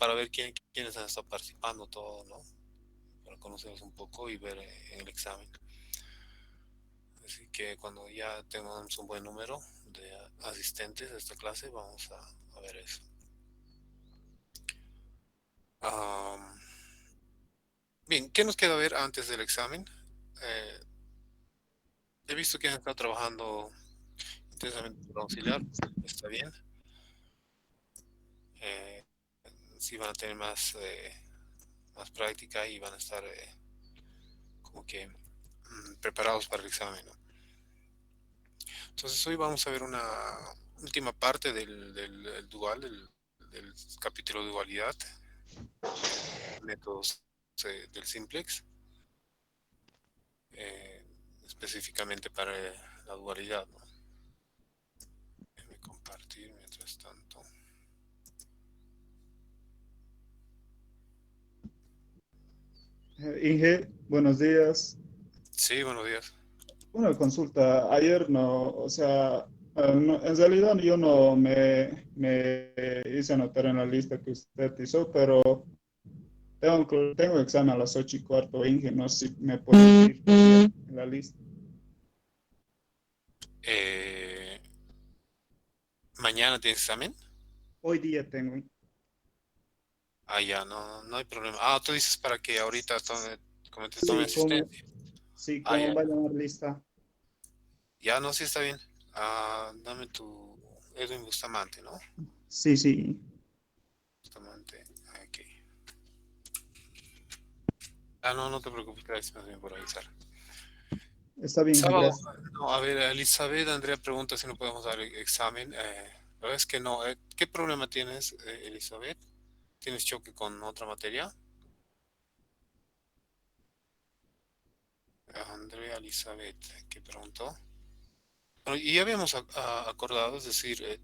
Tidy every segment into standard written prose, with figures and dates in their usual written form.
para ver quiénes han estado participando, todo, ¿no? Para conocerlos un poco y ver en el examen. Así que cuando ya tengamos un buen número de asistentes a esta clase, vamos a ver eso. Bien, ¿qué nos queda ver antes del examen? Eh, He visto que han estado trabajando intensamente por auxiliar, está bien. Eh, sí van a tener más práctica y van a estar como que preparados para el examen, ¿no? Entonces hoy vamos a ver una última parte del dual, del capítulo de dualidad, métodos del simplex, eh, específicamente para la dualidad, ¿no? Déjenme compartir mientras tanto. Inge, buenos días. Sí, buenos días. Una consulta. Ayer no, o sea, en realidad yo no me hice anotar en la lista que usted hizo, pero tengo examen a las 8:15, Inge, no sé si me puede incluir todavía en la lista. Eh, Mañana tienes examen. Hoy día tengo. Ah, ya, no hay problema. Ah, tú dices para que ahorita como te tome Sí, asistencia. sí, Ah, como ya, va a llamar lista. ya, no, sí está bien. Ah, dame tu Edwin Bustamante, ¿no? Sí, sí, Bustamante, aquí. Ah, no te preocupes, gracias más bien por avisar. está bien, Inge, Sábado, gracias. no, a ver, Elizabeth, Andrea pregunta si no podemos dar examen. La verdad es que no. ¿Qué problema tienes, Elizabeth? ¿Tienes choque con otra materia? Andrea, Elizabeth, ¿qué preguntó? Bueno, y ya habíamos acordado, es decir,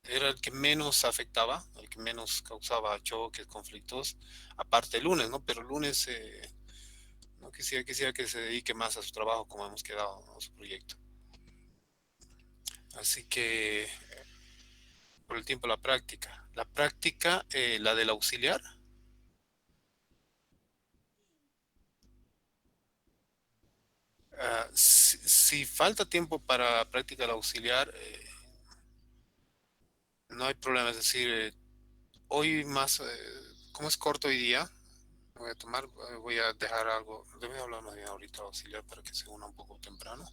era el que menos afectaba, el que menos causaba choques, conflictos, aparte el lunes, ¿no? Pero el lunes no quisiera que se dedique más a su trabajo como hemos quedado, ¿no? A su proyecto. Así que por el tiempo la práctica. La práctica, la del auxiliar, si falta tiempo para práctica del auxiliar, no hay problema, es decir, hoy más, como es corto hoy día, voy a dejar algo, le voy a hablar más bien ahorita al auxiliar para que se una un poco temprano.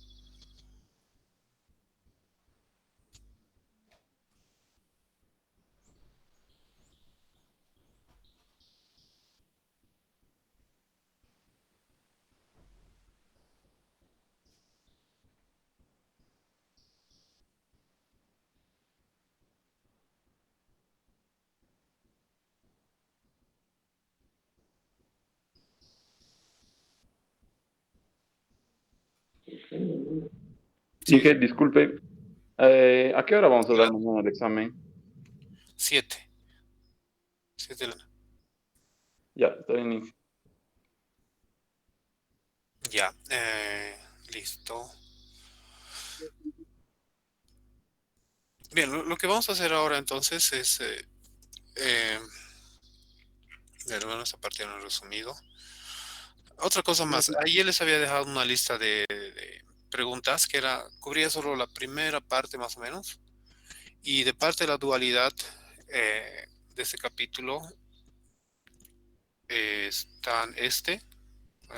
Y Sí, que, disculpe, ¿a qué hora vamos a dar mañana el examen? 7, 7 de la... Ya, está bien. Ya, listo. Bien, lo que vamos a hacer ahora entonces es, eh, bueno, esta parte en resumido. Otra cosa más, ayer les había dejado una lista de preguntas que cubría solo la primera parte más o menos. Y de parte de la dualidad de este capítulo están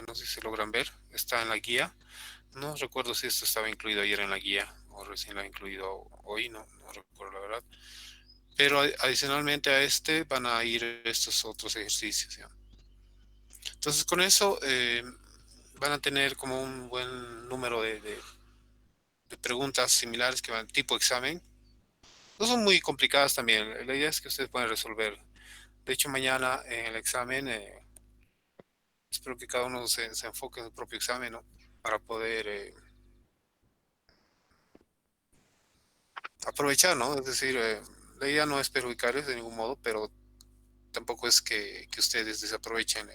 no sé si se logran ver, está en la guía. No recuerdo si esto estaba incluido ayer en la guía o recién lo ha incluido hoy, no recuerdo la verdad. Pero adicionalmente a este van a ir estos otros ejercicios, ¿ya? Entonces con eso van a tener como un buen número de preguntas similares que van tipo examen. No son muy complicadas también. La idea es que ustedes puedan resolver. De hecho, mañana en el examen, espero que cada uno se enfoque en su propio examen, ¿no? Para poder aprovechar, ¿no? Es decir, la idea no es perjudicarles de ningún modo, pero tampoco es que ustedes desaprovechen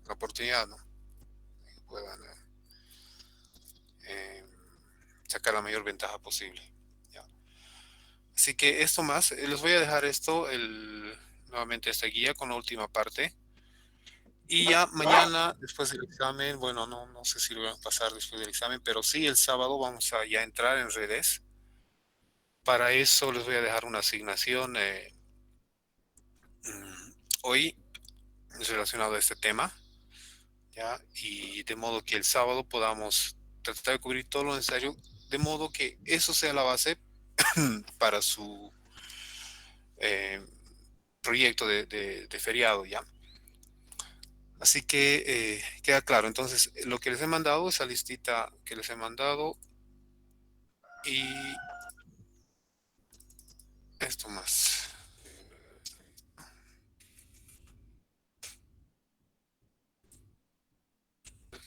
la oportunidad, ¿no? Que puedan eh, sacar la mayor ventaja posible. ¿Ya? Así que esto más, les voy a dejar esto, nuevamente esta guía con la última parte. Y ya mañana, después del examen, bueno, no sé si lo vamos a pasar después del examen, pero sí el sábado vamos a ya entrar en redes. Para eso les voy a dejar una asignación hoy relacionado a este tema, ¿ya? Y de modo que el sábado podamos tratar de cubrir todo lo necesario, de modo que eso sea la base para su proyecto de feriado, ¿ya? Así que queda claro. Entonces, lo que les he mandado, esa listita que les he mandado, y esto más.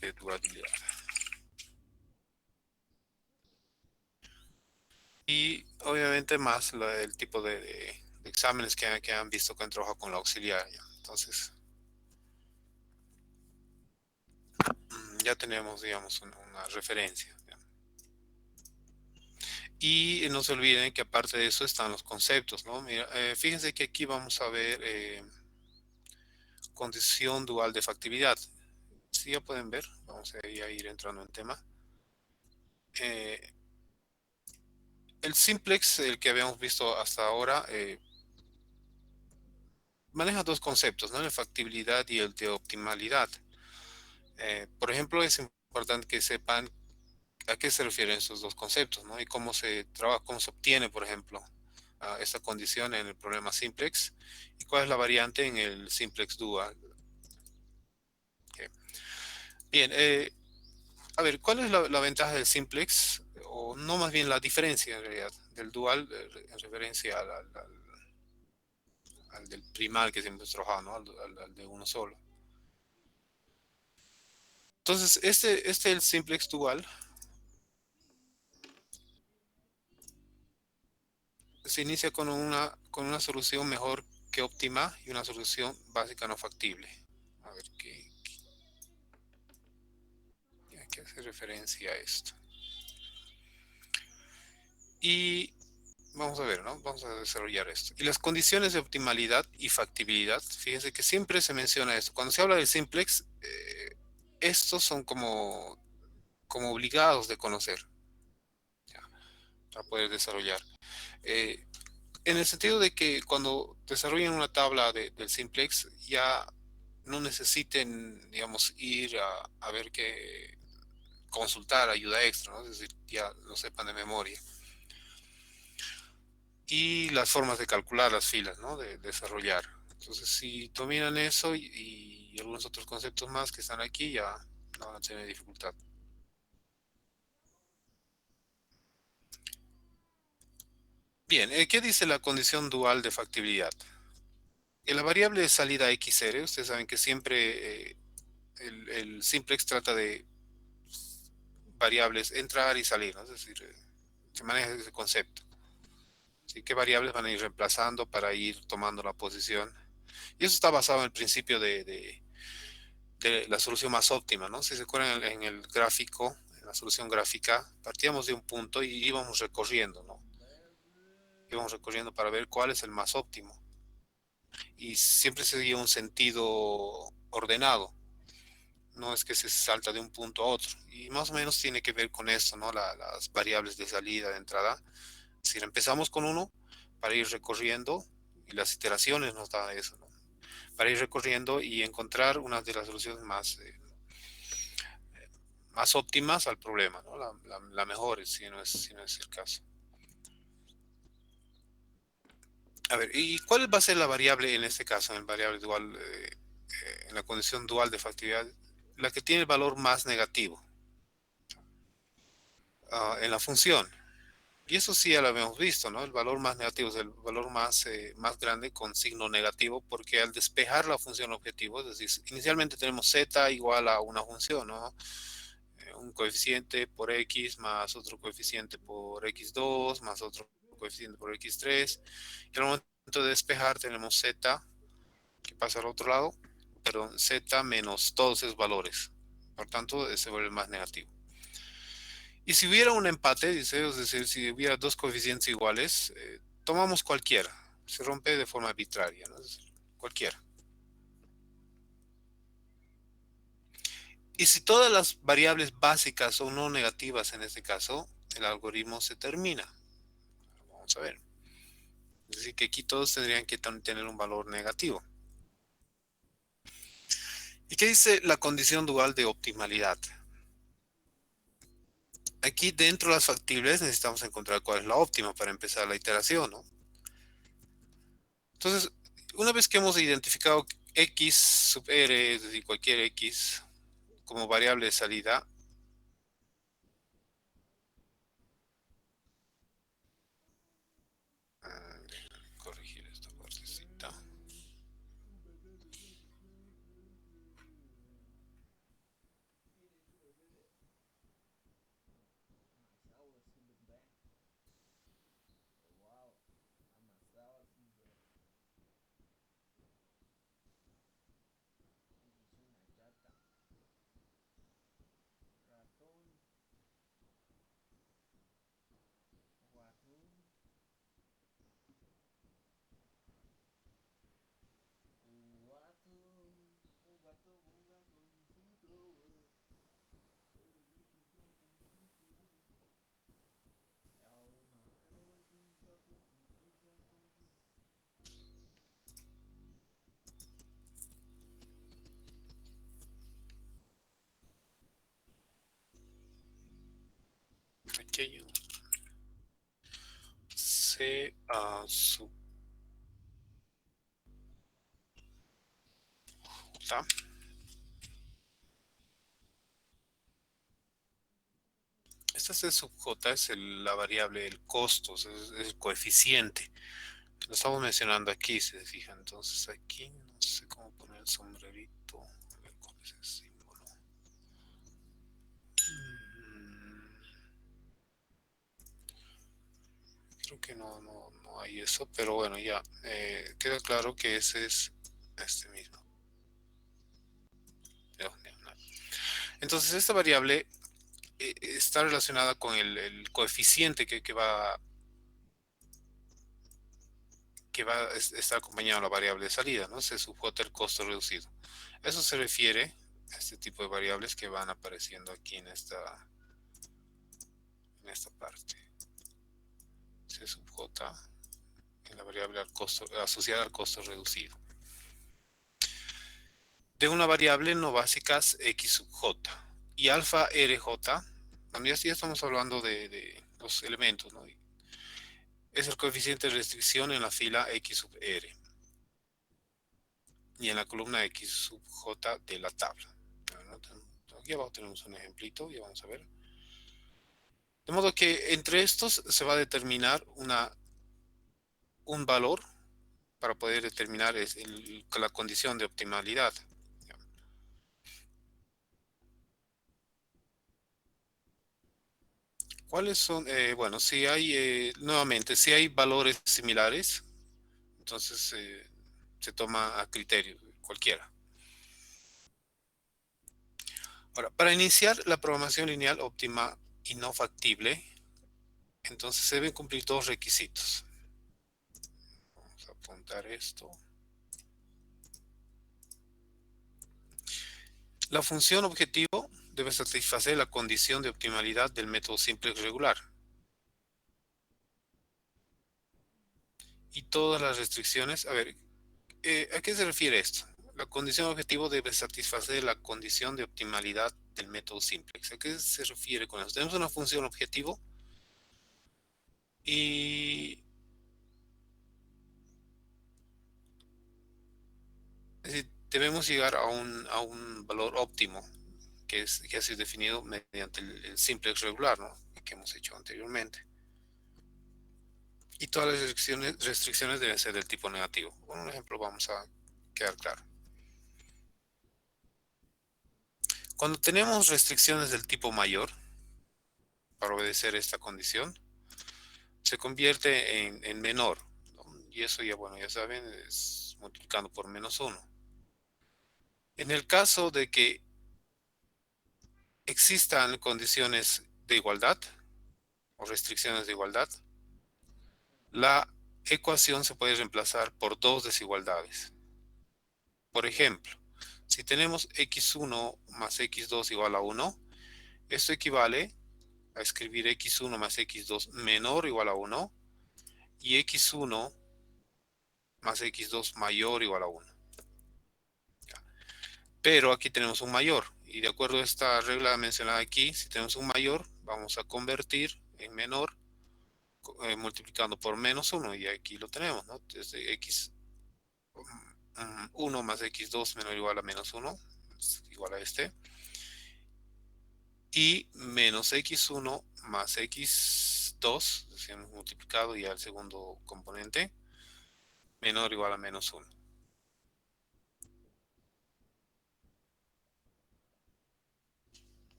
De durabilidad. Y obviamente más el tipo de exámenes que han visto que han trabajado con la auxiliar, ¿ya? Entonces, ya tenemos, digamos, una referencia, ¿ya? Y no se olviden que aparte de eso están los conceptos, ¿no? Mira, fíjense que aquí vamos a ver condición dual de factibilidad. Si ya pueden ver, vamos a ir entrando en tema. El simplex, el que habíamos visto hasta ahora, maneja dos conceptos, ¿no? El de factibilidad y el de optimalidad. Por ejemplo, es importante que sepan a qué se refieren estos dos conceptos, ¿no? Y cómo se trabaja, cómo se obtiene, por ejemplo, esta condición en el problema simplex y cuál es la variante en el simplex dual. Okay. Bien, a ver, ¿cuál es la ventaja del simplex? O no, más bien la diferencia en realidad del dual en referencia al del primal que siempre hemos trabajado, ¿no? Al de uno solo. Entonces, el simplex dual se inicia con una solución mejor que óptima y una solución básica no factible. A ver qué hace referencia a esto. Y vamos a ver, ¿no? Vamos a desarrollar esto. Y las condiciones de optimalidad y factibilidad, fíjense que siempre se menciona esto. Cuando se habla del simplex, estos son como obligados de conocer, ¿ya? Para poder desarrollar. En el sentido de que cuando desarrollen una tabla del simplex, ya no necesiten, digamos, ir a ver qué consultar ayuda extra, ¿no? Es decir, ya lo sepan de memoria. Y las formas de calcular las filas, ¿no? De desarrollar. Entonces, si dominan eso y algunos otros conceptos más que están aquí, ya no van a tener dificultad. Bien, ¿qué dice la condición dual de factibilidad? En la variable de salida XR, ustedes saben que siempre el simplex trata de variables entrar y salir, ¿no? Es decir, se maneja ese concepto. ¿Sí? ¿Qué variables van a ir reemplazando para ir tomando la posición? Y eso está basado en el principio de la solución más óptima, ¿no? Si se acuerdan en el gráfico, en la solución gráfica, partíamos de un punto y íbamos recorriendo, ¿no? Íbamos recorriendo para ver cuál es el más óptimo. Y siempre seguía un sentido ordenado. No es que se salta de un punto a otro. Y más o menos tiene que ver con esto, ¿no? Las variables de salida, de entrada. Es decir, empezamos con uno para ir recorriendo y las iteraciones nos dan eso, ¿no? Para ir recorriendo y encontrar una de las soluciones más óptimas al problema, ¿no? La mejor, si no es el caso. A ver, ¿y cuál va a ser la variable en este caso, en el variable dual, en la condición dual de factibilidad? La que tiene el valor más negativo en la función. Y eso sí ya lo habíamos visto, ¿no? El valor más negativo es el valor más grande con signo negativo, porque al despejar la función objetivo, es decir, inicialmente tenemos z igual a una función, ¿no? Un coeficiente por x más otro coeficiente por x2 más otro coeficiente por x3. Y al momento de despejar tenemos z que pasa al otro lado, perdón, z menos todos esos valores. Por tanto, se vuelve más negativo. Y si hubiera un empate, dice, es decir, si hubiera dos coeficientes iguales, tomamos cualquiera. Se rompe de forma arbitraria, ¿no? cualquiera. Y si todas las variables básicas son no negativas en este caso, el algoritmo se termina. Vamos a ver. Es decir, que aquí todos tendrían que tener un valor negativo. ¿Y qué dice la condición dual de optimalidad? Aquí dentro de las factibles necesitamos encontrar cuál es la óptima para empezar la iteración, ¿no? Entonces, una vez que hemos identificado x sub r, es decir, cualquier x, como variable de salida, corregir esta partecita. Aquí hay un C sub J. Esta C sub J es la variable del costo, es el coeficiente. Lo estamos mencionando aquí, si se fijan. Entonces aquí no sé cómo poner el sombrerito. A ver cuál es el símbolo. Creo que no hay eso, pero bueno, ya queda claro que ese es este mismo. Entonces esta variable está relacionada con el coeficiente que va a estar acompañado a la variable de salida, ¿no? Se subjota el costo reducido. Eso se refiere a este tipo de variables que van apareciendo aquí en esta parte. Se subjota en la variable asociada al costo reducido. De una variable no básicas x sub j y alfa rj, también ya estamos hablando de los elementos, ¿no? Es el coeficiente de restricción en la fila x sub r y en la columna x sub j de la tabla. Aquí abajo tenemos un ejemplito y vamos a ver. De modo que entre estos se va a determinar un valor para poder determinar la condición de optimalidad. ¿Cuáles son? Bueno, si hay, nuevamente, si hay valores similares, entonces se toma a criterio cualquiera. Ahora, para iniciar la programación lineal óptima y no factible, entonces se deben cumplir dos requisitos. Vamos a apuntar esto. La función objetivo debe satisfacer la condición de optimalidad del método simplex regular. Y todas las restricciones, a ver, ¿a qué se refiere esto? La condición objetivo debe satisfacer la condición de optimalidad del método simplex. ¿A qué se refiere con eso? Tenemos una función objetivo y es decir, debemos llegar a un valor óptimo que ha sido definido mediante el simplex regular, ¿no? Que hemos hecho anteriormente. Y todas las restricciones deben ser del tipo negativo. Con un ejemplo vamos a quedar claro. Cuando tenemos restricciones del tipo mayor, para obedecer esta condición, se convierte en menor, ¿no? Y eso ya, bueno, ya saben, es multiplicando por -1. En el caso de que existan condiciones de igualdad o restricciones de igualdad, la ecuación se puede reemplazar por dos desigualdades. Por ejemplo, si tenemos x1 más x2 igual a 1, esto equivale a escribir x1 más x2 menor o igual a 1 y x1 más x2 mayor o igual a 1. Pero aquí tenemos un mayor y de acuerdo a esta regla mencionada aquí, si tenemos un mayor, vamos a convertir en menor multiplicando por menos 1 y aquí lo tenemos, ¿no? Desde x 1 más x2 menor o igual a menos 1 es igual a este, y menos x1 más x2, es decir, hemos multiplicado ya el segundo componente, menor o igual a menos 1.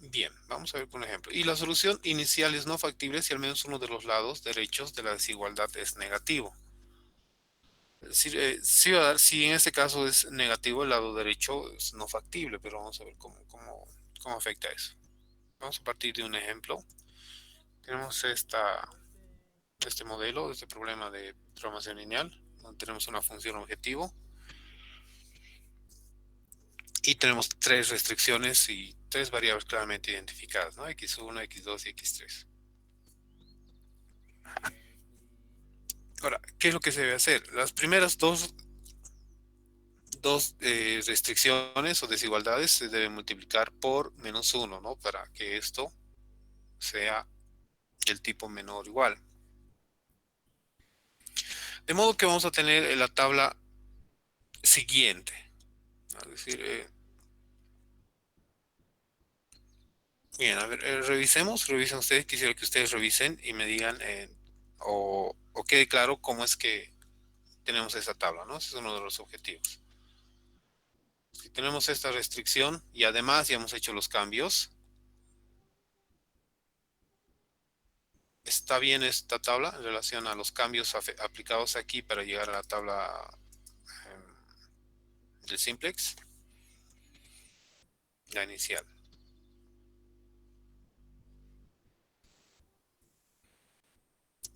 Bien, vamos a ver por un ejemplo. Y la solución inicial es no factible si al menos uno de los lados derechos de la desigualdad es negativo. Es decir, sí va a dar, si en este caso es negativo, el lado derecho es no factible, pero vamos a ver cómo afecta eso. Vamos a partir de un ejemplo. Tenemos este modelo, este problema de programación lineal, donde tenemos una función objetivo y tenemos tres restricciones y tres variables claramente identificadas, ¿no? x1, x2 y x3. Ahora, ¿qué es lo que se debe hacer? Las primeras dos restricciones o desigualdades se deben multiplicar por menos 1, ¿no? Para que esto sea del tipo menor o igual. De modo que vamos a tener la tabla siguiente. Es decir, bien, a ver, revisen ustedes, quisiera que ustedes revisen y me digan o quede claro cómo es que tenemos esta tabla, ¿no? Ese es uno de los objetivos. Si tenemos esta restricción y además ya hemos hecho los cambios, ¿está bien esta tabla en relación a los cambios aplicados aquí para llegar a la tabla del simplex? La inicial.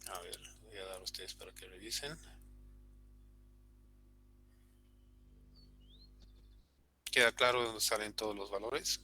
A ver, voy a dar a ustedes para que revisen. ¿Queda claro dónde salen todos los valores?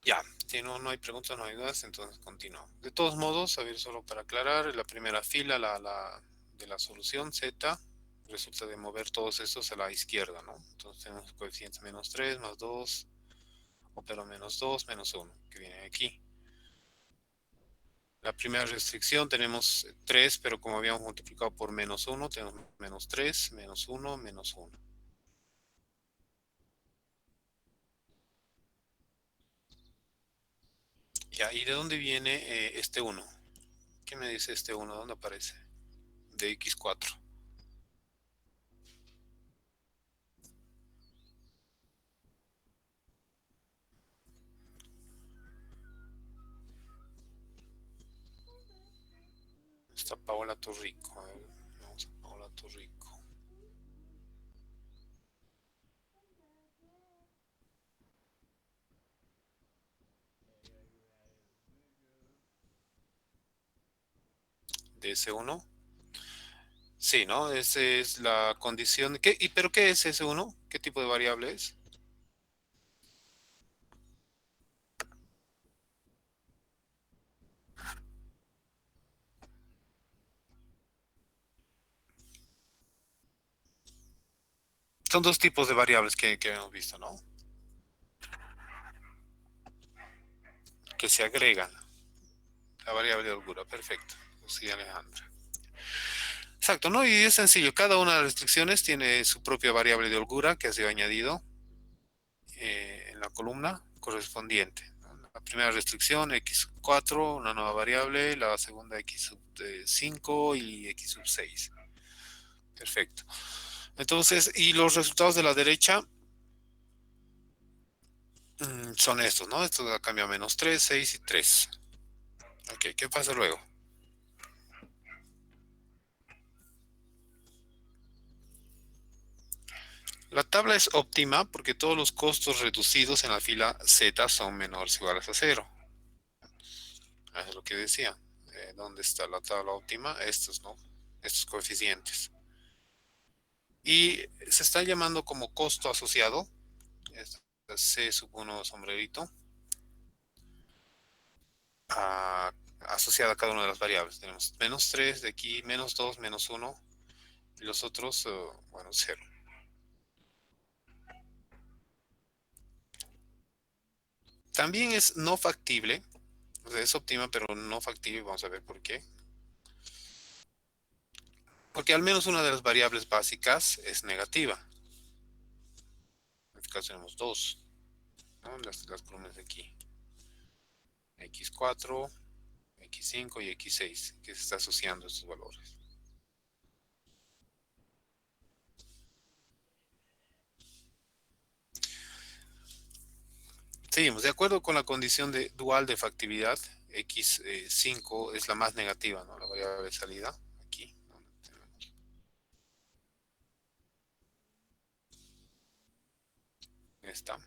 Ya, si no hay preguntas, no hay dudas, entonces continúo. De todos modos, a ver, solo para aclarar, la primera fila de la solución Z resulta de mover todos estos a la izquierda, ¿no? Entonces tenemos coeficientes menos 3, más 2, pero menos 2, menos 1, que viene aquí. La primera restricción tenemos 3, pero como habíamos multiplicado por menos 1, tenemos menos 3, menos 1, menos 1. Ya, ¿y de dónde viene este 1? ¿Qué me dice este 1? ¿Dónde aparece? De x4. Está Paola Torrico. A ver, vamos a Paola Torrico. De ese 1. Sí, ¿no? Esa es la condición. ¿Pero qué es ese 1? ¿Qué tipo de variable es? Son dos tipos de variables que hemos visto, ¿no? Que se agregan. La variable de holgura, perfecto. Sí, Alejandra. Exacto, ¿no? Y es sencillo. Cada una de las restricciones tiene su propia variable de holgura que ha sido añadido en la columna correspondiente. La primera restricción, x4, una nueva variable. La segunda, x sub 5 y x sub 6. Perfecto. Entonces, y los resultados de la derecha son estos, ¿no? Esto cambia a menos 3, 6 y 3. Ok, ¿qué pasa luego? La tabla es óptima porque todos los costos reducidos en la fila Z son menores o iguales a 0. Eso es lo que decía. ¿Dónde está la tabla óptima? Estos, ¿no? Estos coeficientes. Y se está llamando como costo asociado. C sub 1 sombrerito. Asociada a cada una de las variables. Tenemos menos 3 de aquí, menos 2, menos 1. Y los otros, bueno, 0. También es no factible. O sea, es óptima, pero no factible. Vamos a ver por qué. Porque al menos una de las variables básicas es negativa. En este caso tenemos dos, ¿no? Las columnas de aquí. X4, X5 y X6, que se está asociando a estos valores. Seguimos. De acuerdo con la condición dual de factibilidad, X5 es la más negativa, ¿no? La variable de salida. Aquí. Esta.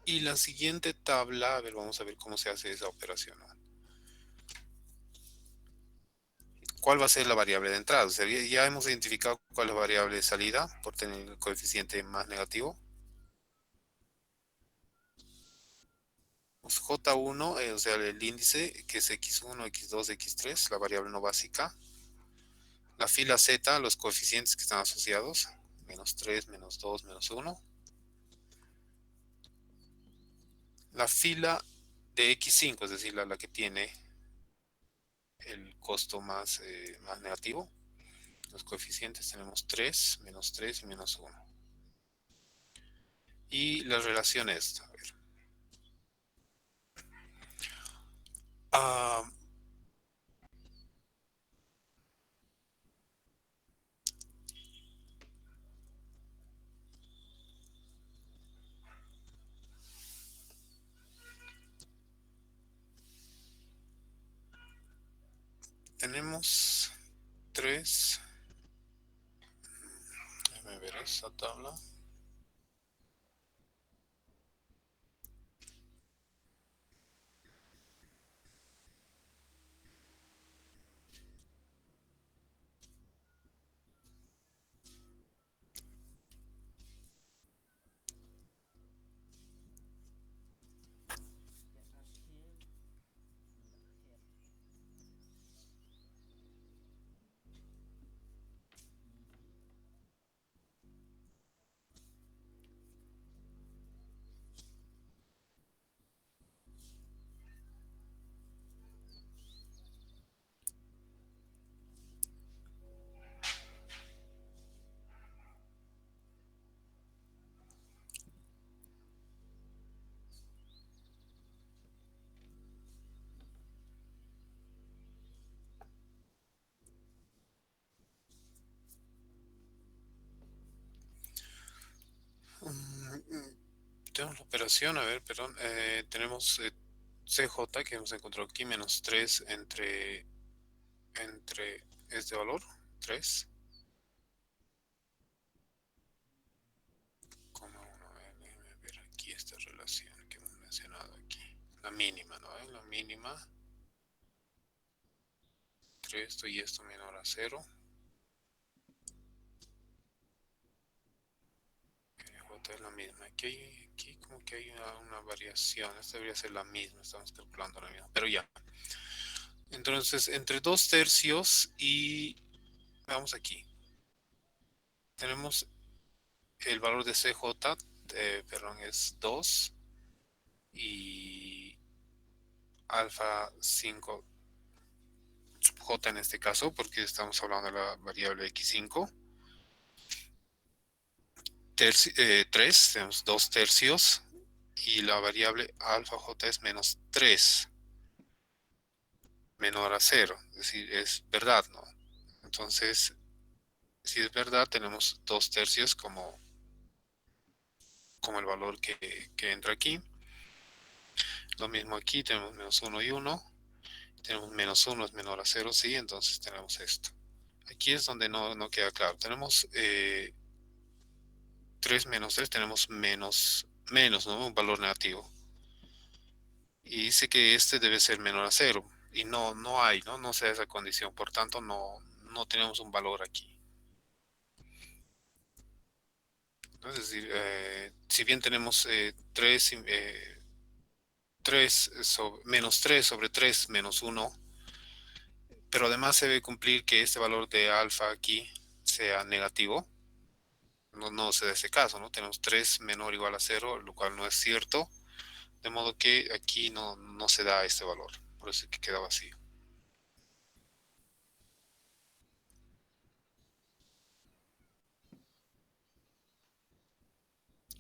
Y la siguiente tabla, a ver, vamos a ver cómo se hace esa operación, ¿no? ¿Cuál va a ser la variable de entrada? O sea, ya hemos identificado cuál es la variable de salida por tener el coeficiente más negativo. Pues J1, o sea, el índice, que es X1, X2, X3, la variable no básica. La fila Z, los coeficientes que están asociados, menos 3, menos 2, menos 1. La fila de X5, es decir, la que tiene el costo más negativo. Los coeficientes tenemos 3, menos 3 y menos 1. Y la relación es, a ver. Ah, tenemos 3. Déjame ver esa tabla. Tenemos la operación, a ver, perdón. Tenemos CJ que hemos encontrado aquí, menos 3 entre este valor, 3, como 1. Déjame ver aquí esta relación que hemos mencionado aquí. La mínima, ¿no? La mínima. 3 y esto menor a 0. J es la misma. Aquí como que hay una variación. Esta debería ser la misma. Estamos calculando la misma. Pero ya. Entonces, entre 2 tercios y... Vamos aquí. Tenemos el valor de CJ, perdón, es 2 y alfa 5 J en este caso, porque estamos hablando de la variable X5. 3, tenemos 2 tercios y la variable alfa J es menos 3, menor a 0, es decir, es verdad, ¿no? Entonces, si es verdad, tenemos 2 tercios como el valor que entra aquí. Lo mismo aquí, tenemos menos 1 y 1. Tenemos menos 1 es menor a 0, sí, entonces tenemos esto. aquí es donde no queda claro. Tenemos 3 menos 3, tenemos menos, ¿no? Un valor negativo. Y dice que este debe ser menor a 0. Y no hay, ¿no? No se da esa condición. Por tanto, no tenemos un valor aquí. ¿No? Es decir, si bien tenemos 3, menos 3 sobre 3 menos 1, pero además se debe cumplir que este valor de alfa aquí sea negativo. No se da ese caso, ¿no? Tenemos 3 menor o igual a 0, lo cual no es cierto. De modo que aquí no se da este valor. Por eso es que queda vacío.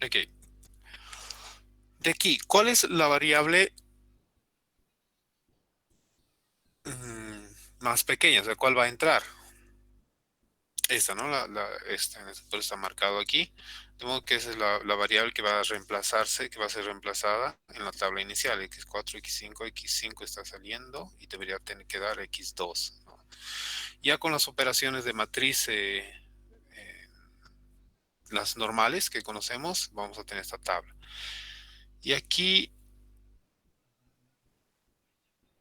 Ok. De aquí, ¿cuál es la variable más pequeña? O sea, ¿cuál va a entrar? Esta, ¿no? Esta, por eso está marcado aquí. De modo que esa es la variable que va a reemplazarse, que va a ser reemplazada en la tabla inicial. X4, X5, X5 está saliendo y debería tener que dar X2, ¿no? Ya con las operaciones de matriz, las normales que conocemos, vamos a tener esta tabla. Y aquí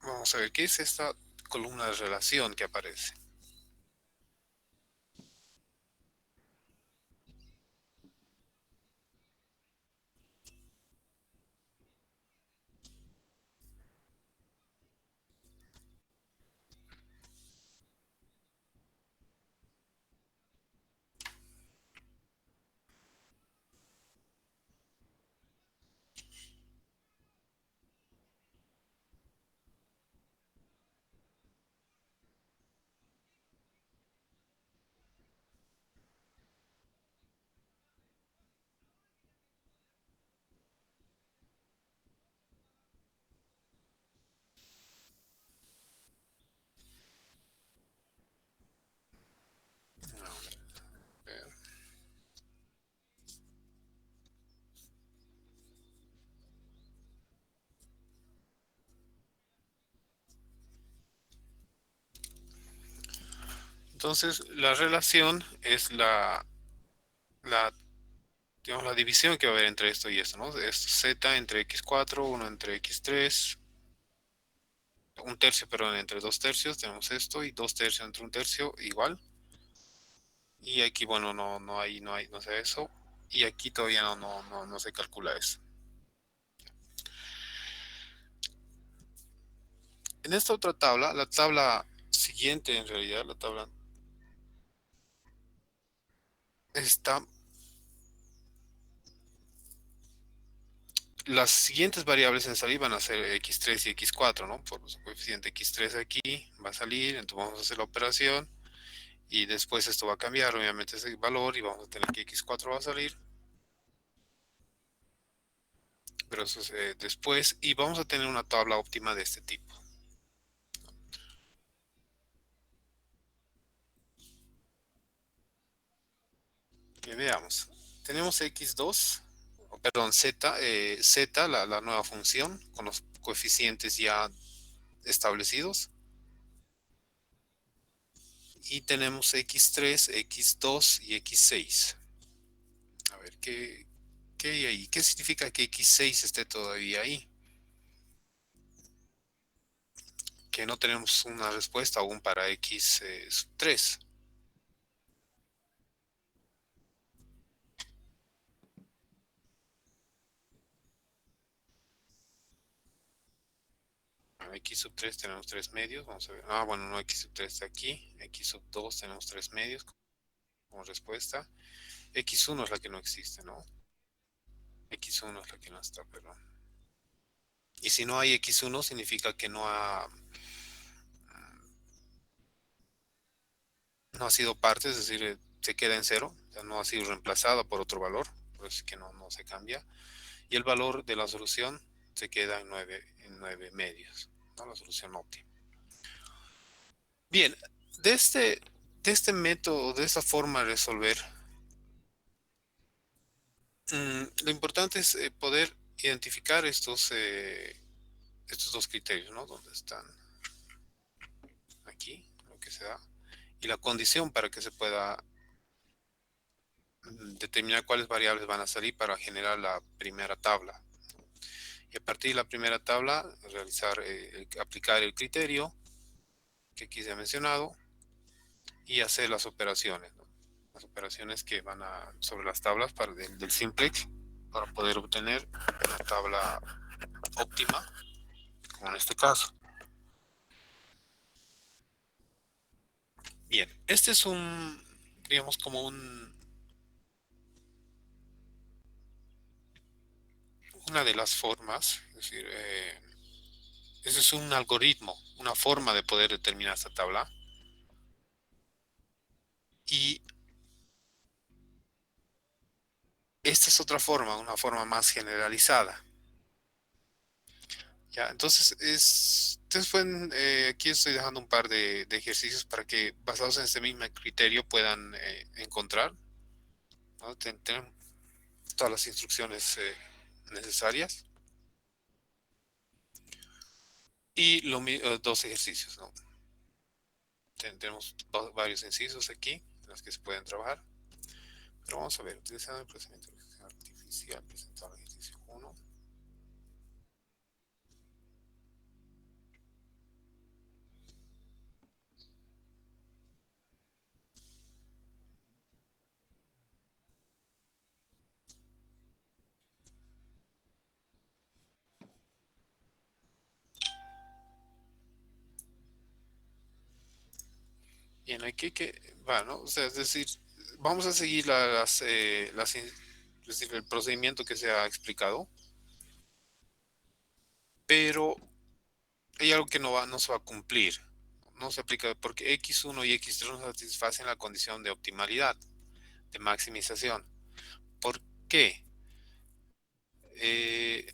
vamos a ver qué es esta columna de relación que aparece. A ver. Entonces, la relación es la, digamos, la división que va a haber entre esto y esto, ¿no? Es z entre x4, 1 entre x3, un tercio, perdón, entre 2 tercios, tenemos esto, y 2 tercios entre un tercio, igual. Y aquí, bueno, no sé eso. Y aquí todavía no se calcula eso. En esta otra tabla, la tabla siguiente en realidad, la tabla está. Las siguientes variables en salir van a ser x3 y x4, ¿no? Por su coeficiente x3 aquí va a salir, entonces vamos a hacer la operación y después esto va a cambiar, obviamente, ese valor y vamos a tener que x4 va a salir, pero eso es después y vamos a tener una tabla óptima de este tipo. Y veamos, tenemos x2, perdón, z, la nueva función con los coeficientes ya establecidos. Y tenemos x3, x2 y x6. A ver, ¿qué hay ahí? ¿Qué significa que x6 esté todavía ahí? Que no tenemos una respuesta aún para x3. X sub 3 tenemos 3 medios. Vamos a ver. Ah, bueno, no, x sub 3 está aquí. X sub 2 tenemos 3 medios como respuesta. X1 es la que no existe, ¿no? X1 es la que no está, perdón. Y si no hay X1 significa que no ha sido parte, es decir, se queda en cero, o sea, no ha sido reemplazada por otro valor, por eso es que no se cambia. Y el valor de la solución se queda en 9 medios, ¿no? La solución óptima. Bien, de este método, de esta forma de resolver, lo importante es poder identificar estos dos criterios, ¿no? Donde están aquí, lo que se da. y la condición para que se pueda determinar cuáles variables van a salir para generar la primera tabla. Y a partir de la primera tabla, aplicar el criterio que aquí se ha mencionado y hacer las operaciones, ¿no? Las operaciones que van sobre las tablas del simplex para poder obtener una tabla óptima, como en este caso. Bien, este es digamos, como una de las formas, es decir, ese es un algoritmo, una forma de poder determinar esta tabla. Y esta es otra forma, una forma más generalizada. Ya, entonces, aquí estoy dejando un par de ejercicios para que, basados en este mismo criterio, puedan encontrar, ¿no? Tener todas las instrucciones necesarias. Y dos ejercicios, ¿no? Tenemos varios incisos aquí en los que se pueden trabajar. Pero vamos a ver, utilizando el procesamiento de inteligencia artificial, presentar el ejercicio 1. Bien, aquí ¿no? O sea, es decir, vamos a seguir es decir, el procedimiento que se ha explicado, pero hay algo que no se va a cumplir. No se aplica porque X1 y X3 no satisfacen la condición de optimalidad, de maximización. ¿Por qué? Eh,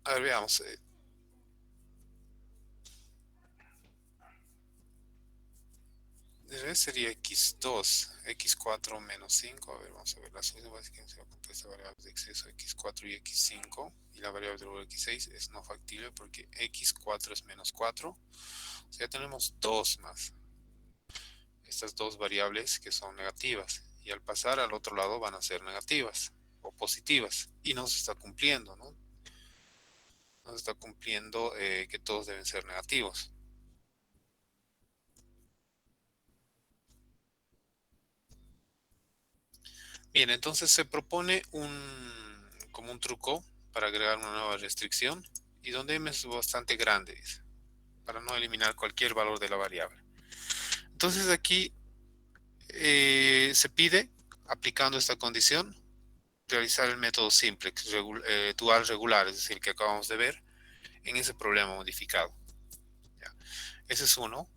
a ver, veamos. Sería X2, X4 menos 5. A ver, vamos a ver. La solución básica se va a compuesta de variables de exceso X4 y X5. Y la variable de luego X6 es no factible porque X4 es menos 4. O sea, ya tenemos dos más. Estas dos variables que son negativas. Y al pasar al otro lado van a ser negativas o positivas. Y no se está cumpliendo, ¿no? No se está cumpliendo que todos deben ser negativos. Bien, entonces se propone como un truco para agregar una nueva restricción y donde m es bastante grande, para no eliminar cualquier valor de la variable. Entonces aquí se pide, aplicando esta condición, realizar el método simplex dual regular, es decir, que acabamos de ver en ese problema modificado. ¿Ya? Ese es uno.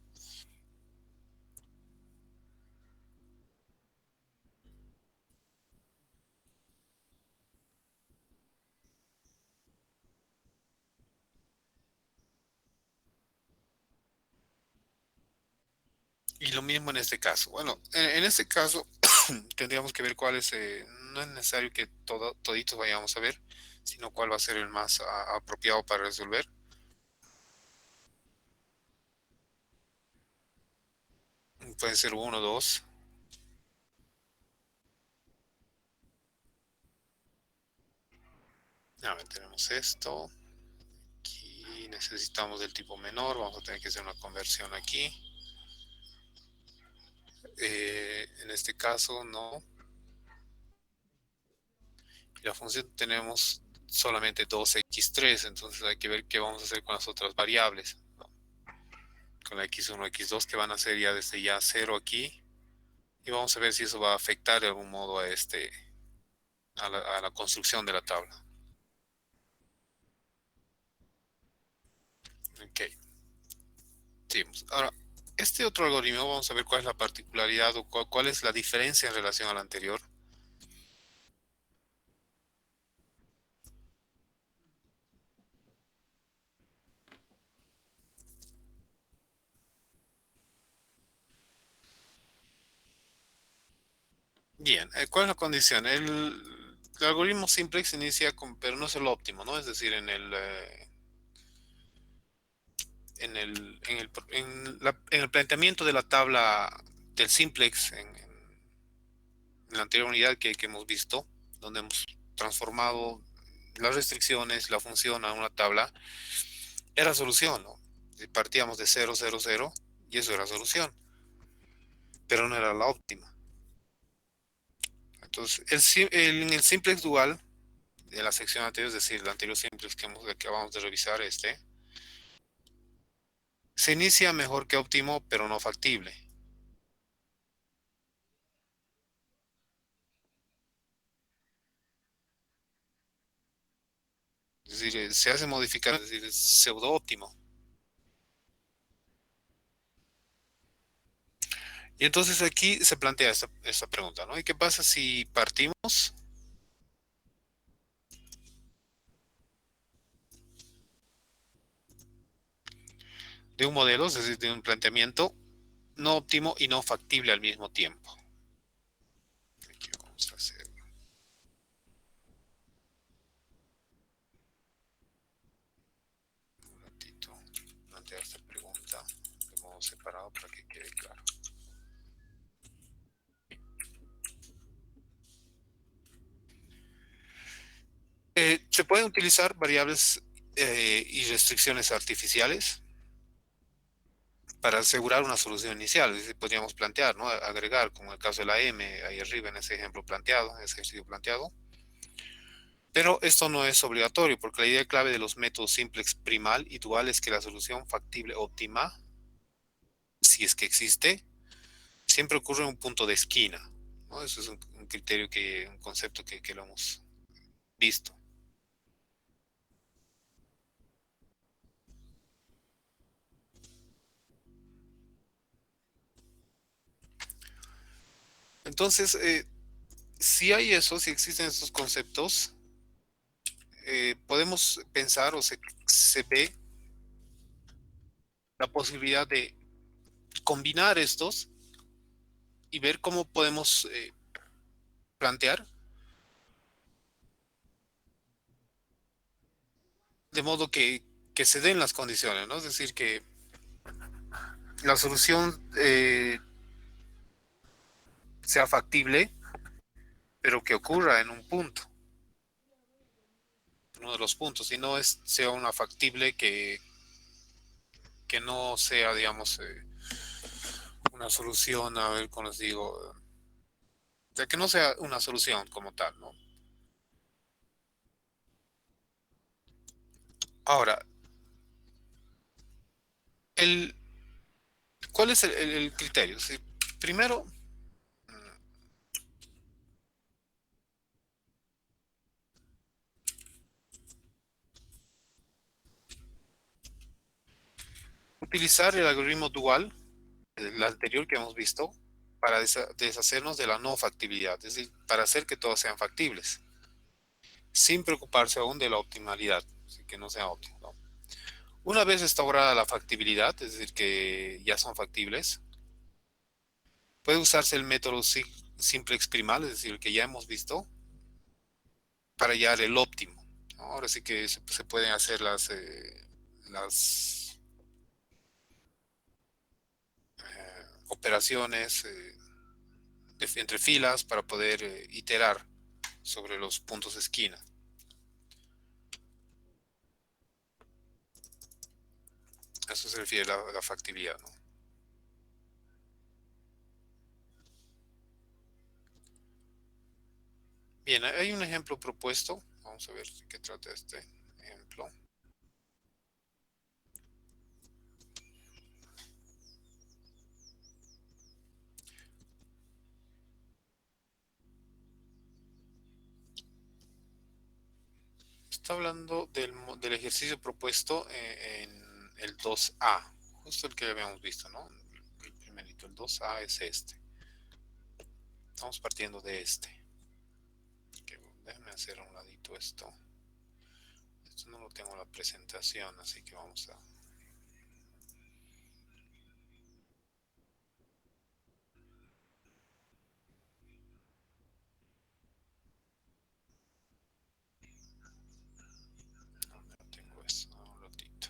Y lo mismo en este caso. Bueno, en este caso tendríamos que ver cuál es, no es necesario que toditos vayamos a ver, sino cuál va a ser el más apropiado para resolver. Pueden ser uno, dos. A ver, tenemos esto. Aquí necesitamos del tipo menor, vamos a tener que hacer una conversión aquí. En este caso no. Y la función tenemos solamente 2x3, entonces hay que ver qué vamos a hacer con las otras variables, ¿no? Con la x1, x2 que van a ser ya desde ya 0 aquí. Y vamos a ver si eso va a afectar de algún modo a la construcción de la tabla. Ok. Seguimos. Ahora, este otro algoritmo, vamos a ver cuál es la particularidad o cuál es la diferencia en relación al anterior. Bien, ¿cuál es la condición? El algoritmo simplex inicia pero no es el óptimo, ¿no? Es decir, en el planteamiento de la tabla del simplex en la anterior unidad que hemos visto, donde hemos transformado las restricciones, la función a una tabla, era solución, ¿no? Partíamos de 0, 0, 0 y eso era solución, pero no era la óptima. Entonces, en el simplex dual de la sección anterior, es decir, el anterior simplex que acabamos de revisar, se inicia mejor que óptimo, pero no factible. Es decir, se hace modificar, es decir, es pseudo óptimo. Y entonces aquí se plantea esta pregunta, ¿no? ¿Y qué pasa si partimos de un modelo, es decir, de un planteamiento no óptimo y no factible al mismo tiempo? Aquí vamos a hacer un ratito, plantear esta pregunta de modo separado para que quede claro. Se pueden utilizar variables y restricciones artificiales para asegurar una solución inicial. Es decir, podríamos plantear, ¿no? Agregar, como el caso de la M, ahí arriba en ese ejemplo planteado, en ese ejercicio planteado. Pero esto no es obligatorio, porque la idea clave de los métodos simplex primal y dual es que la solución factible óptima, si es que existe, siempre ocurre en un punto de esquina, ¿no? Eso es un criterio, un concepto que lo hemos visto. Entonces, si hay eso, si existen estos conceptos, podemos pensar o se ve la posibilidad de combinar estos y ver cómo podemos plantear de modo que se den las condiciones, ¿no? Es decir, que la solución sea factible, pero que ocurra en un punto, uno de los puntos, y no sea una factible que no sea, digamos, una solución, a ver cómo les digo, o sea, que no sea una solución como tal, ¿no? Ahora, el, ¿cuál es el criterio? Sí, primero, utilizar el algoritmo dual, el anterior que hemos visto, para deshacernos de la no factibilidad, es decir, para hacer que todos sean factibles, sin preocuparse aún de la optimalidad, así que no sea óptimo, ¿no? Una vez restaurada la factibilidad, es decir, que ya son factibles, puede usarse el método simplex primal, es decir, el que ya hemos visto, para hallar el óptimo, ¿no? Ahora sí que se pueden hacer las operaciones entre filas para poder iterar sobre los puntos de esquina. A eso se refiere la factibilidad, ¿no? Bien, hay un ejemplo propuesto. Vamos a ver de qué trata este ejemplo. Está hablando del ejercicio propuesto en el 2A, justo el que habíamos visto, ¿no? El primerito, el 2A es este. Estamos partiendo de este. Déjenme hacer a un ladito esto. Esto no lo tengo en la presentación, así que vamos a... No, no tengo esto, un ratito.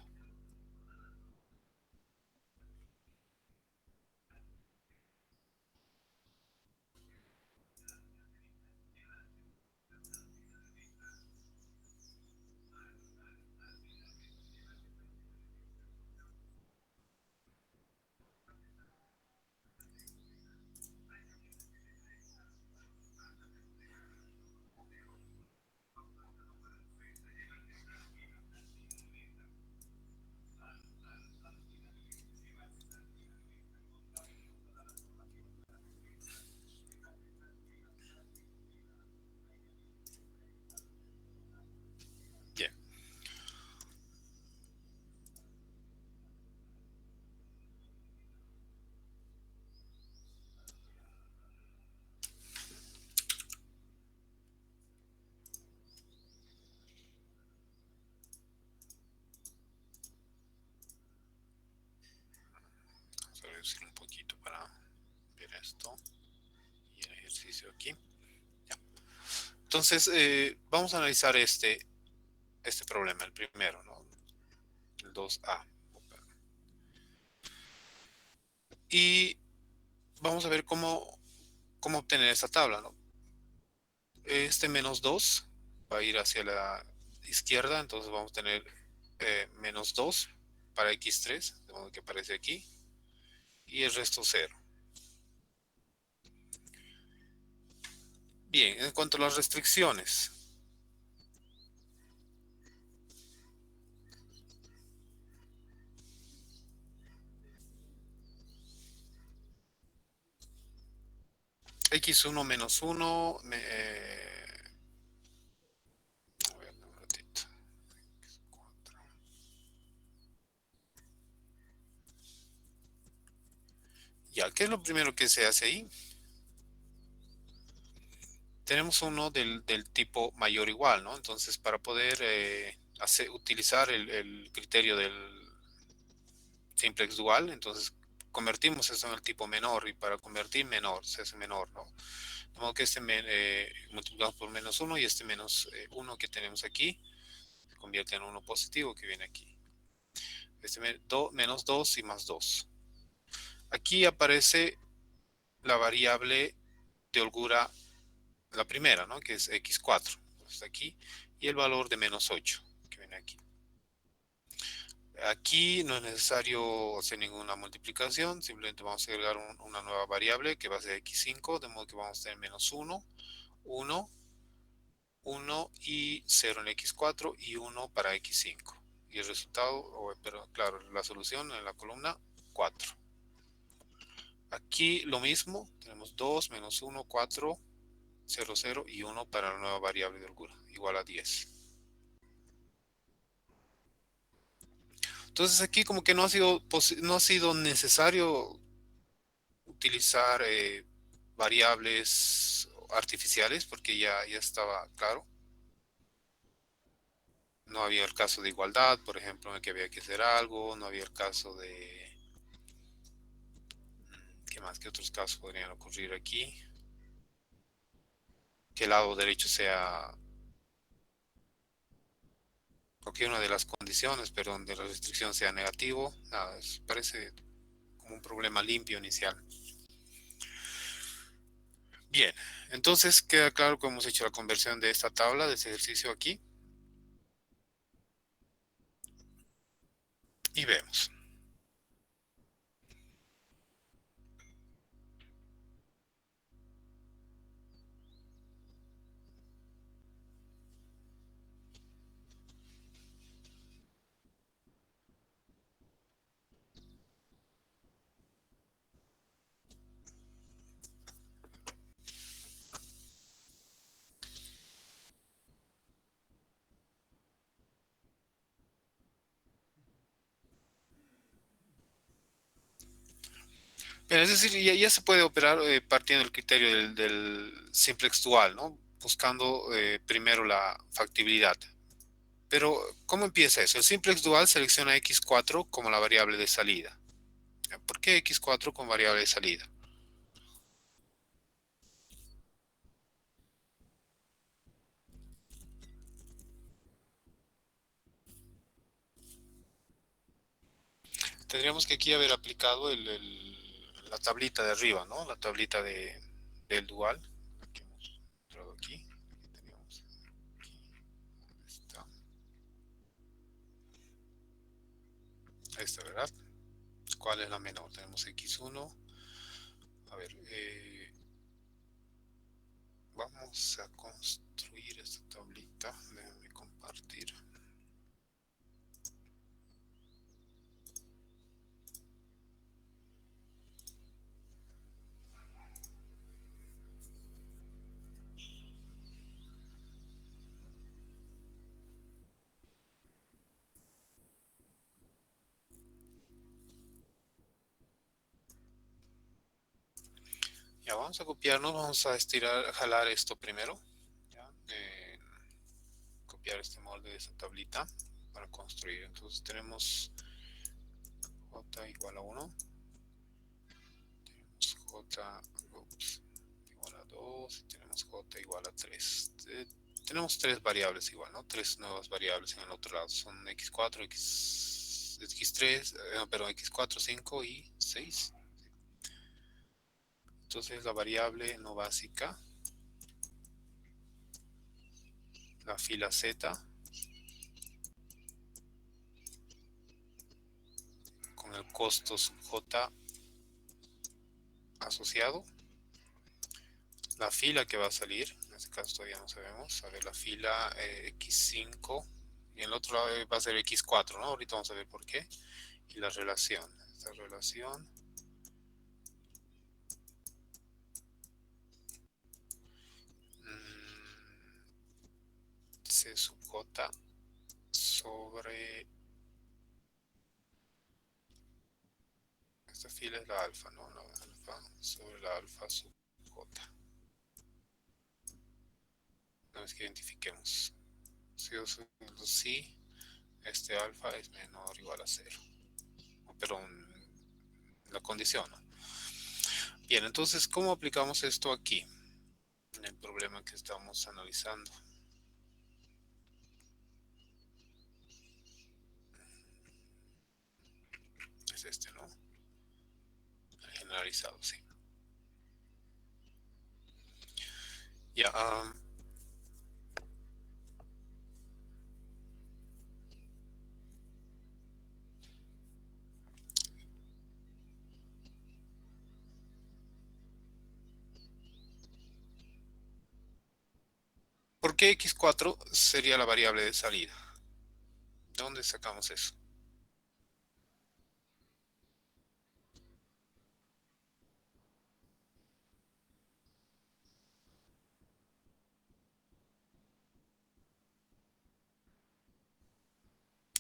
reducir un poquito para ver esto. Y el ejercicio aquí. Ya. Entonces, vamos a analizar este problema, el primero, ¿no? El 2A. Y vamos a ver cómo obtener esta tabla, ¿no? Este menos 2 va a ir hacia la izquierda, entonces vamos a tener menos 2 para x3, de modo que aparece aquí, y el resto 0. Bien, en cuanto a las restricciones, x1 menos 1, a ver, un ratito. X4. Ya, ¿qué es lo primero que se hace ahí? Tenemos uno del tipo mayor o igual, ¿no? Entonces, para poder utilizar el criterio del simplex dual, entonces convertimos eso en el tipo menor, y para convertir menor, se hace menor, ¿no? De modo que multiplicamos por menos 1 y este menos 1 que tenemos aquí se convierte en 1 positivo que viene aquí. Este menos 2 y más 2. Aquí aparece la variable de holgura, la primera, ¿no? Que es x4. Entonces aquí, y el valor de menos 8 que viene aquí. Aquí no es necesario hacer ninguna multiplicación, simplemente vamos a agregar una nueva variable que va a ser x5, de modo que vamos a tener menos 1, 1, 1 y 0 en x4 y 1 para x5. Y el resultado, pero claro, la solución en la columna 4. Aquí lo mismo, tenemos 2, menos 1, 4, 0, 0 y 1 para la nueva variable de holgura, igual a 10. Entonces aquí como que no ha sido necesario utilizar variables artificiales porque ya estaba claro. No había el caso de igualdad, por ejemplo, en el que había que hacer algo. No había el caso de... ¿Qué más? ¿Qué otros casos podrían ocurrir aquí? Que el lado derecho sea... O que una de las condiciones, perdón, de la restricción sea negativo. Nada, parece como un problema limpio inicial. Bien, entonces queda claro que hemos hecho la conversión de esta tabla, de este ejercicio aquí. Y vemos. Bien, es decir, ya se puede operar partiendo del criterio del simplex dual, ¿no? Buscando primero la factibilidad. Pero, ¿cómo empieza eso? El simplex dual selecciona x4 como la variable de salida. ¿Por qué x4 como variable de salida? Tendríamos que aquí haber aplicado la tablita de arriba, ¿no? La tablita del dual. Aquí hemos entrado aquí. Aquí teníamos aquí. ¿Dónde está? Esta, ¿verdad? ¿Cuál es la menor? Tenemos x1. A ver, vamos a construir esta tablita. Déjenme compartir. Ya vamos a copiarnos, vamos a estirar, jalar esto primero. ¿Ya? Copiar este molde de esta tablita para construir. Entonces tenemos j igual a 1. j igual a 2 y tenemos j igual a 3. Tenemos tres variables igual, ¿no? Tres nuevas variables en el otro lado. Son x4, x3, perdón, x4, 5 y 6. Entonces la variable no básica, la fila z, con el costo sub j asociado, la fila que va a salir, en este caso todavía no sabemos, a ver, la fila x5, y en el otro lado va a ser x4, ¿no? Ahorita vamos a ver por qué. Y la relación, esta relación C sub j sobre, esta fila es la alfa, ¿no? La alfa sobre la alfa sub j. Una vez que identifiquemos si este alfa es menor o igual a 0. Pero la condición, ¿no? Bien, entonces, ¿cómo aplicamos esto aquí? En el problema que estamos analizando. Es este, ¿no? Generalizado, sí. Ya. ¿Por qué x4 sería la variable de salida? ¿De dónde sacamos eso?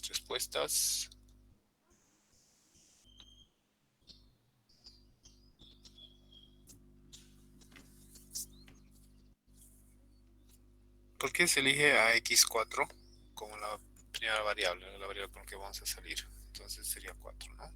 Respuestas. ¿Por qué se elige a x4 como la primera variable, la variable con la que vamos a salir? Entonces sería 4, ¿no?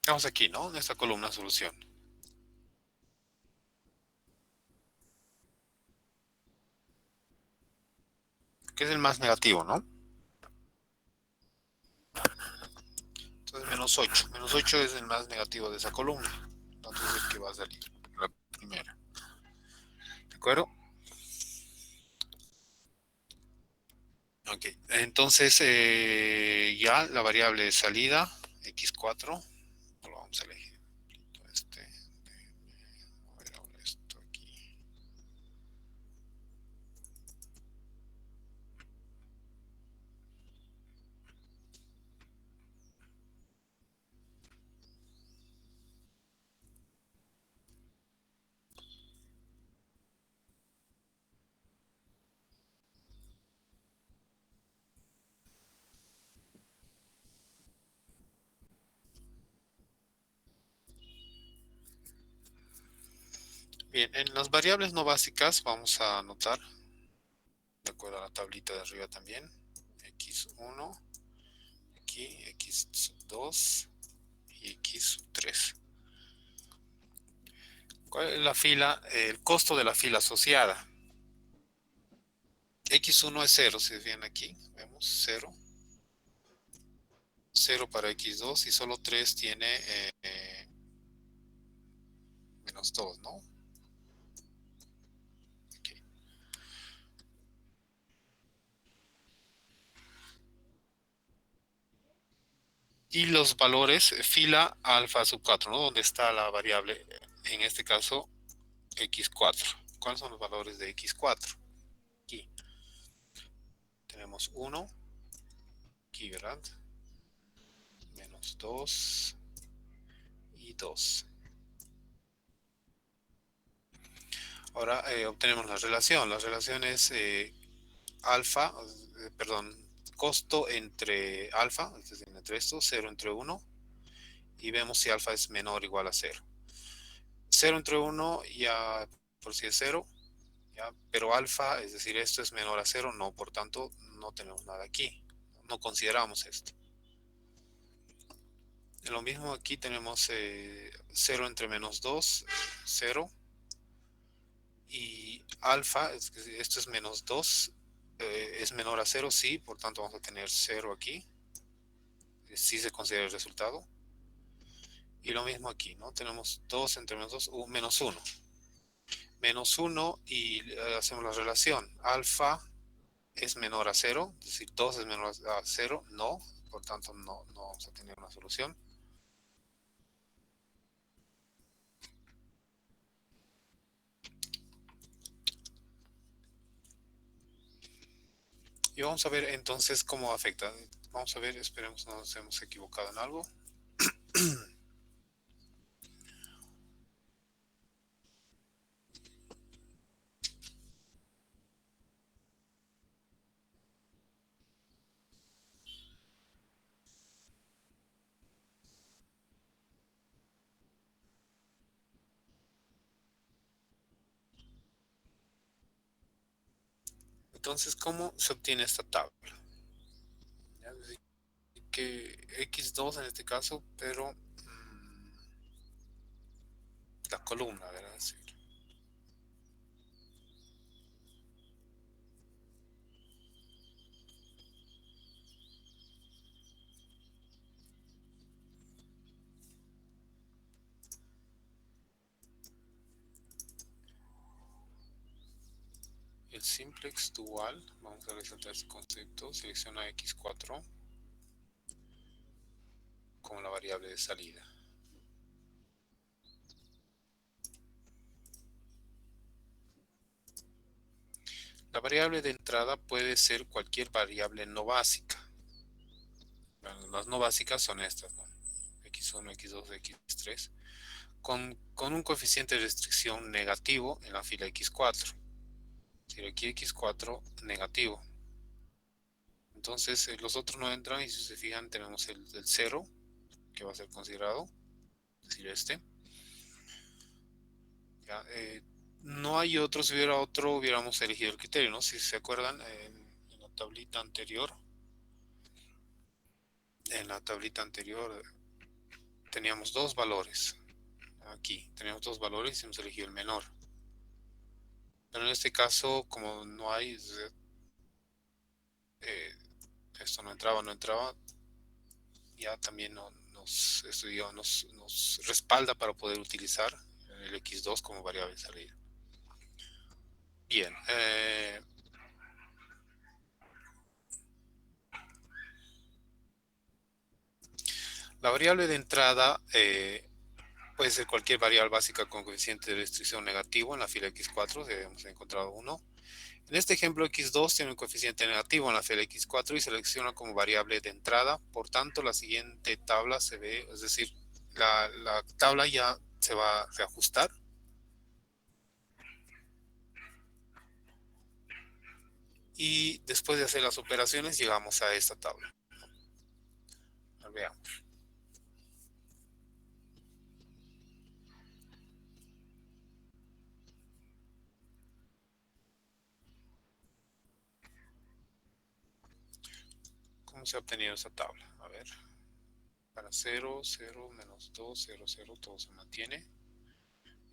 Vamos aquí, ¿no? En esta columna solución. Que es el más negativo, ¿no? Entonces menos 8. Menos 8 es el más negativo de esa columna. Entonces es el que va a salir, la primera. ¿De acuerdo? Ok. Entonces ya la variable de salida, x4, lo vamos a elegir. A ver ahora esto aquí. Bien, en las variables no básicas vamos a anotar, de acuerdo a la tablita de arriba también, x1, aquí, x2 y x3. ¿Cuál es la fila? El costo de la fila asociada. x1 es 0, si ven aquí, vemos 0. 0 para x2 y solo 3 tiene menos 2, ¿no? Okay. Y los valores, fila alfa sub 4, ¿no? Donde está la variable, en este caso, x4. ¿Cuáles son los valores de x4? Aquí. Tenemos 1, aquí, ¿verdad? Menos 2 y 2. Ahora obtenemos la relación. La relación es alfa, perdón, costo entre alfa, es decir, entre estos, 0 entre 1, y vemos si alfa es menor o igual a 0. 0 entre 1 ya por si es 0, ¿ya? Pero alfa, es decir, esto es menor a 0, no, por tanto, no tenemos nada aquí. No consideramos esto. Lo mismo aquí tenemos 0 entre menos 2, 0. Y alfa, esto es menos 2, es menor a 0, sí, por tanto vamos a tener 0 aquí. Sí se considera el resultado. Y lo mismo aquí, ¿no? Tenemos 2 entre menos 2, menos 1. Menos 1 y hacemos la relación. Alfa es menor a 0, es decir, 2 es menor a 0, no, por tanto no vamos a tener una solución. Y vamos a ver entonces cómo afecta. Vamos a ver, esperemos no nos hemos equivocado en algo. Entonces, ¿cómo se obtiene esta tabla? ¿Ya? Es decir, que x2 en este caso, pero la columna, ¿verdad? Es decir, el simplex dual, vamos a resaltar este concepto, selecciona x4 como la variable de salida. La variable de entrada puede ser cualquier variable no básica. Las no básicas son estas, ¿no? x1, x2, x3, con un coeficiente de restricción negativo en la fila x4. Es decir, aquí x4 negativo. Entonces los otros no entran y si se fijan tenemos el 0 que va a ser considerado, es decir, este. Ya, no hay otro, si hubiera otro hubiéramos elegido el criterio, ¿no? Si se acuerdan, en la tablita anterior, teníamos dos valores. Aquí teníamos dos valores y hemos elegido el menor. Pero en este caso, como no hay, esto no entraba, ya también nos respalda para poder utilizar el x2 como variable de salida. Bien, la variable de entrada puede ser cualquier variable básica con coeficiente de restricción negativo en la fila x4, hemos encontrado uno. En este ejemplo, x2 tiene un coeficiente negativo en la fila x4 y selecciona como variable de entrada. Por tanto, la siguiente tabla se ve, es decir, la tabla ya se va a reajustar. Y después de hacer las operaciones, llegamos a esta tabla. Veamos. ¿Cómo se ha obtenido esa tabla? A ver. Para 0, 0, menos 2, 0, 0, todo se mantiene.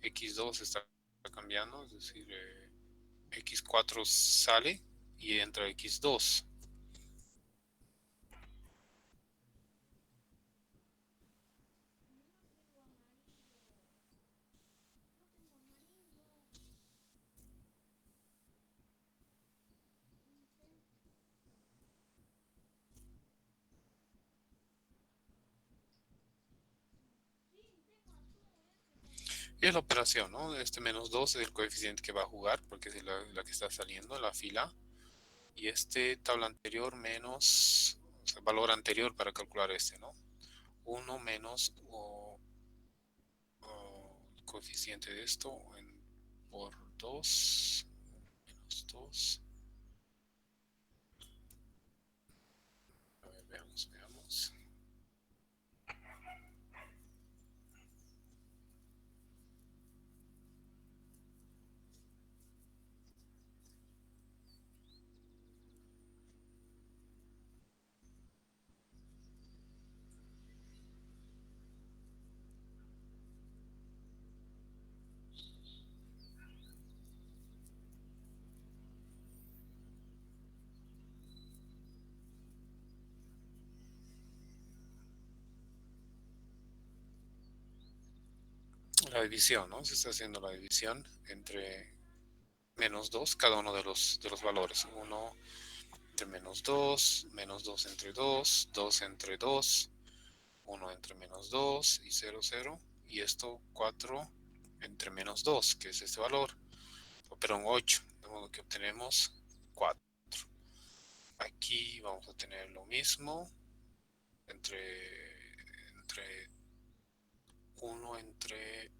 x2 está cambiando, es decir, x4 sale y entra x2. Y es la operación, ¿no? Este menos 2 es el coeficiente que va a jugar, porque es la que está saliendo en la fila. Y este tabla anterior menos, o sea, valor anterior para calcular este, ¿no? 1 menos el coeficiente de esto por 2, menos 2. A ver, veamos. la división, ¿no? Se está haciendo la división entre menos 2, cada uno de los valores. 1 entre menos 2 entre 2 2 entre 2, 1 entre menos 2 y 0, 0. Y esto 4 entre menos 2, que es este valor, perdón, 8, de modo que obtenemos 4. Aquí vamos a tener lo mismo entre 1 entre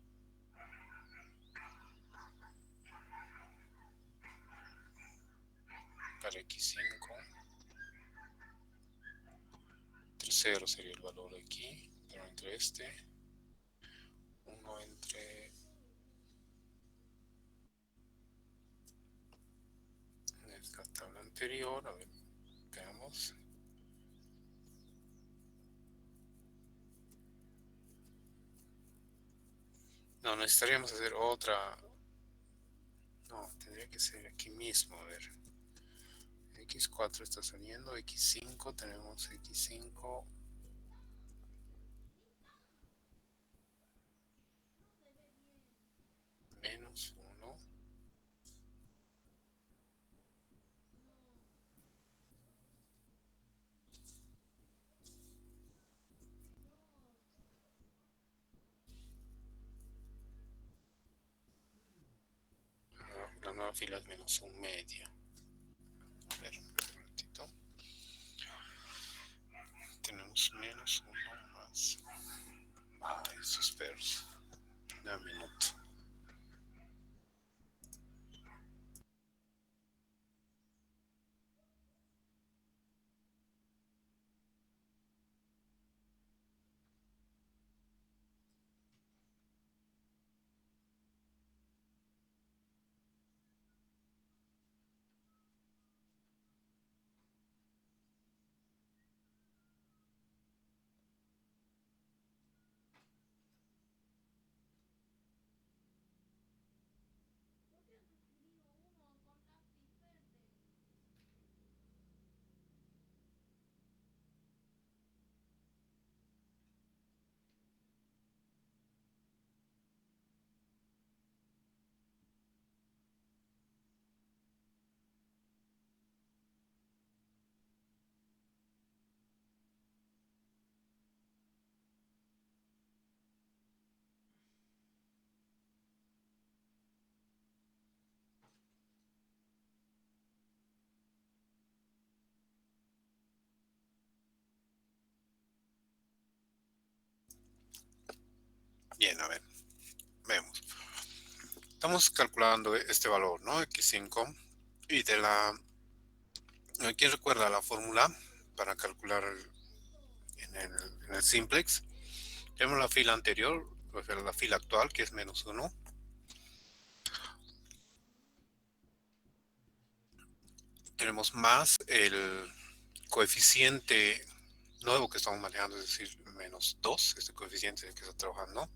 para x5, entre 0 sería el valor aquí, pero entre 1 entre esta tabla anterior, a ver, veamos. No, necesitaríamos hacer otra. No, tendría que ser aquí mismo, a ver. X4 está saliendo, X5, tenemos X5 menos 1. La nueva fila es menos 1 medio. A ver, un momentito. Tenemos menos 1 más. Ay, esos perros. Un minuto. Bien, a ver, vemos. Estamos calculando este valor, ¿no? X5. Y de la... ¿Quién recuerda la fórmula para calcular en el simplex? Tenemos la fila anterior, la fila actual, que es menos 1. Tenemos más el coeficiente nuevo que estamos manejando, es decir, menos 2, este coeficiente que está trabajando,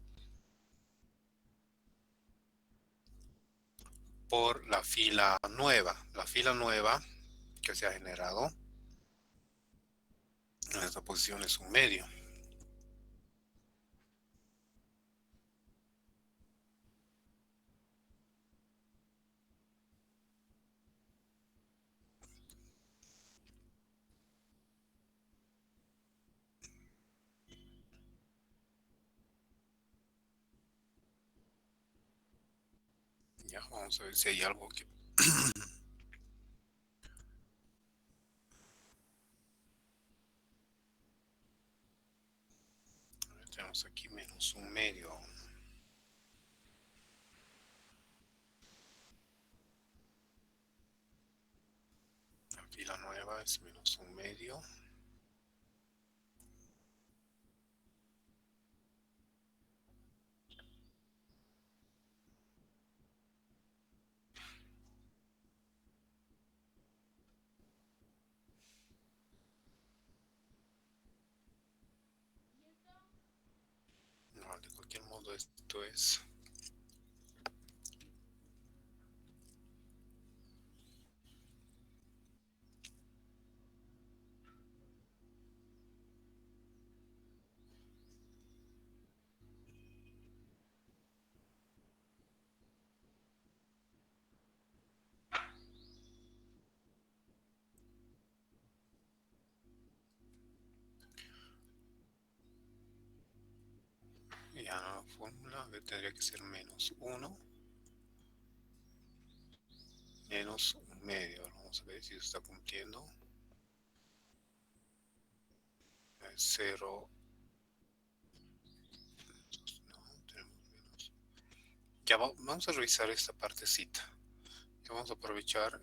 por la fila nueva. La fila nueva que se ha generado en esta posición es 1 medio. Ya, vamos a ver si hay algo que... Tenemos aquí menos 1 medio. La fila nueva es menos 1 medio. No, de cualquier modo esto es... fórmula tendría que ser menos 1 menos 1/2. Vamos a ver si se está cumpliendo. 0. No, tenemos menos. Ya vamos a revisar esta partecita. Ya vamos a aprovechar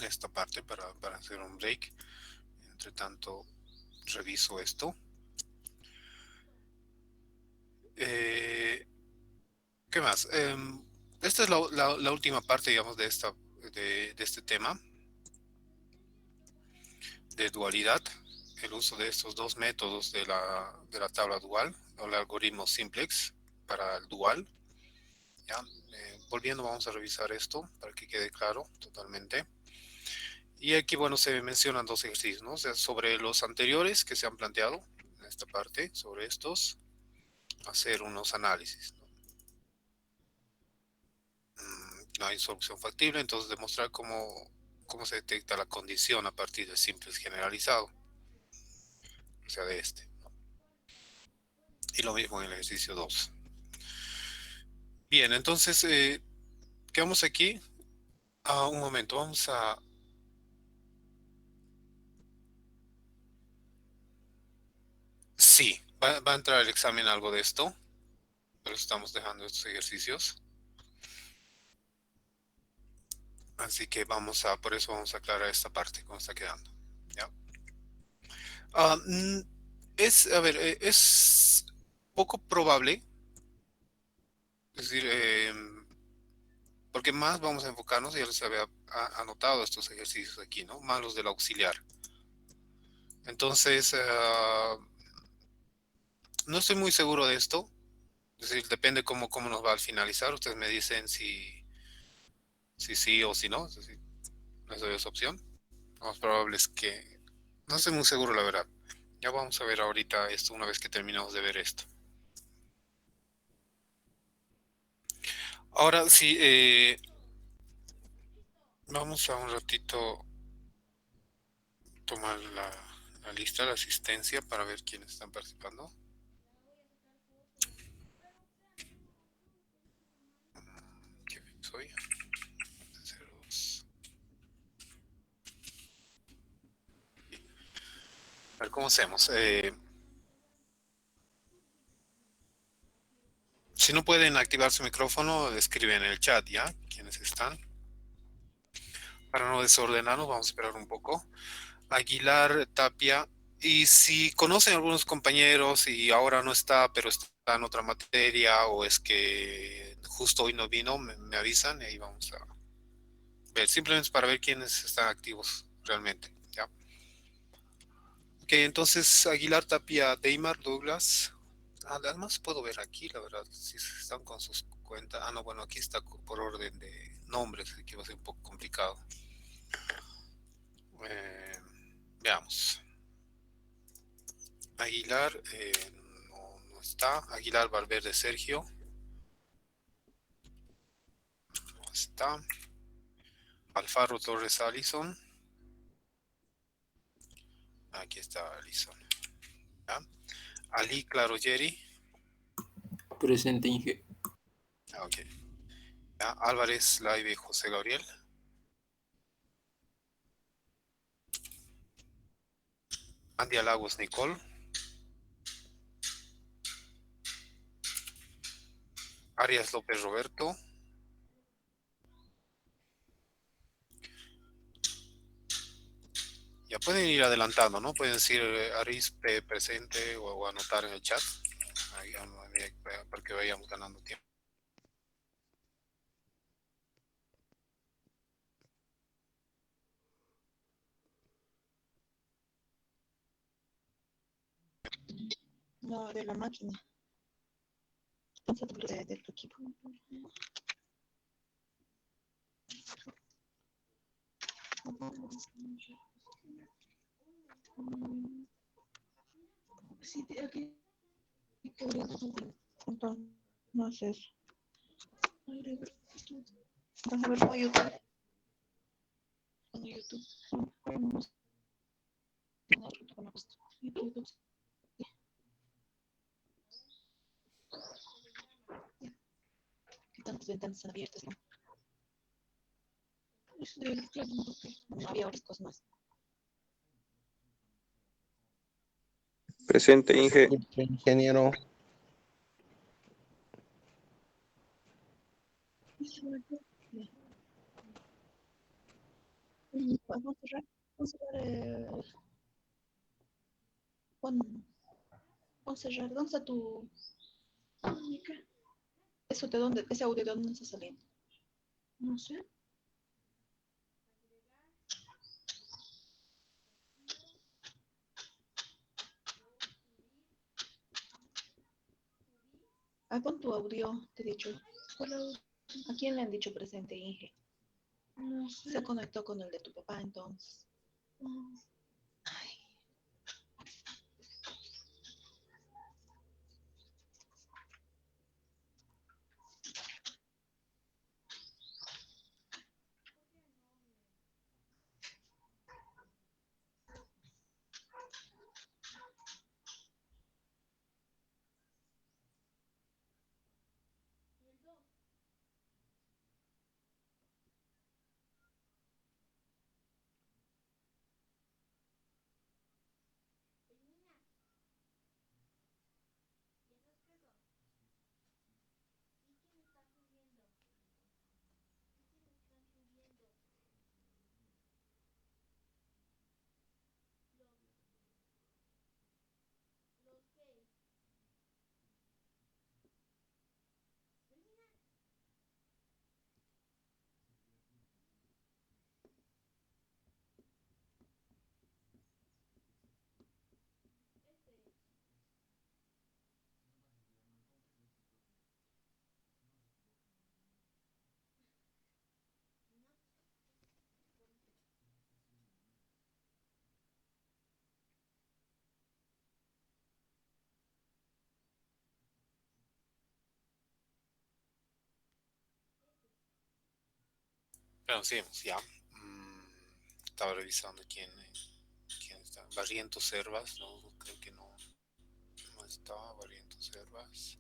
esta parte para hacer un break. Entre tanto, reviso esto. ¿Qué más? Esta es la última parte, digamos, de este tema de dualidad. El uso de estos dos métodos de la tabla dual o el algoritmo simplex para el dual. ¿Ya? Volviendo, vamos a revisar esto para que quede claro totalmente. Y aquí, bueno, se mencionan dos ejercicios, ¿no? O sea, sobre los anteriores que se han planteado en esta parte, sobre estos, hacer unos análisis, ¿no? No hay solución factible, entonces demostrar cómo se detecta la condición a partir del simplex generalizado, o sea, de este, ¿no? Y lo mismo en el ejercicio 2. Bien, entonces, quedamos aquí. Un momento, vamos a... Sí, va a entrar el examen algo de esto, pero estamos dejando estos ejercicios. Así que por eso vamos a aclarar esta parte, cómo está quedando. ¿Ya? A ver, es poco probable, es decir, porque más vamos a enfocarnos, ya les había anotado estos ejercicios aquí, ¿no? Más los del auxiliar. Entonces, no estoy muy seguro de esto, es decir, depende cómo nos va al finalizar. Ustedes me dicen si sí o si no, es decir, les doy esa opción. Lo más probable es que, no estoy muy seguro, la verdad. Ya vamos a ver ahorita esto una vez que terminemos de ver esto. Ahora sí, vamos a un ratito tomar la lista de asistencia para ver quiénes están participando. ¿Qué soy? 02. A ver, ¿cómo hacemos? Si no pueden activar su micrófono, escriben en el chat, ¿ya? ¿Quiénes están? Para no desordenarnos, vamos a esperar un poco. Aguilar, Tapia. Y si conocen a algunos compañeros y ahora no está, pero está en otra materia, o es que justo hoy no vino, me avisan y ahí vamos a ver. Simplemente para ver quiénes están activos realmente, ¿ya? Ok, entonces Aguilar, Tapia, Deimar, Douglas. Además puedo ver aquí, la verdad, si están con sus cuentas. No, bueno, aquí está por orden de nombres, que va a ser un poco complicado. Veamos. Aguilar, no está. Aguilar, Valverde, Sergio. No está. Alfaro, Torres, Alison. Aquí está Alison. ¿Ya? Ali, Claro, Jerry. Presente, Inge. Ok. ¿Ya? Álvarez, Laibe, José Gabriel. Andia Lagos, Nicole. Arias López, Roberto. Ya pueden ir adelantando, ¿no? Pueden decir Arispe presente o anotar en el chat. Ahí, para que vayamos ganando tiempo. No, de la máquina. De tu equipo. Sí, aquí. Entonces, no es eso. Vas a ver por YouTube. En YouTube. YouTube. ventanas están abiertas, ¿no? Claro, no, porque no había otras cosas más. Presente, Inge. Ingeniero. Vamos a cerrar. Vamos a cerrar. Juan, vamos a cerrar. ¿Dónde está tu... ¿Qué? ¿Eso de dónde? ¿Ese audio de dónde está saliendo? No sé. Ah, pon tu audio, te he dicho. ¿Cuál audio? ¿A quién le han dicho presente, Inge? No sé. Se conectó con el de tu papá, entonces. Ay, Pero sí, ya. Estaba revisando quién está. Barrientos Servas, no, creo que no, no estaba Barrientos Servas.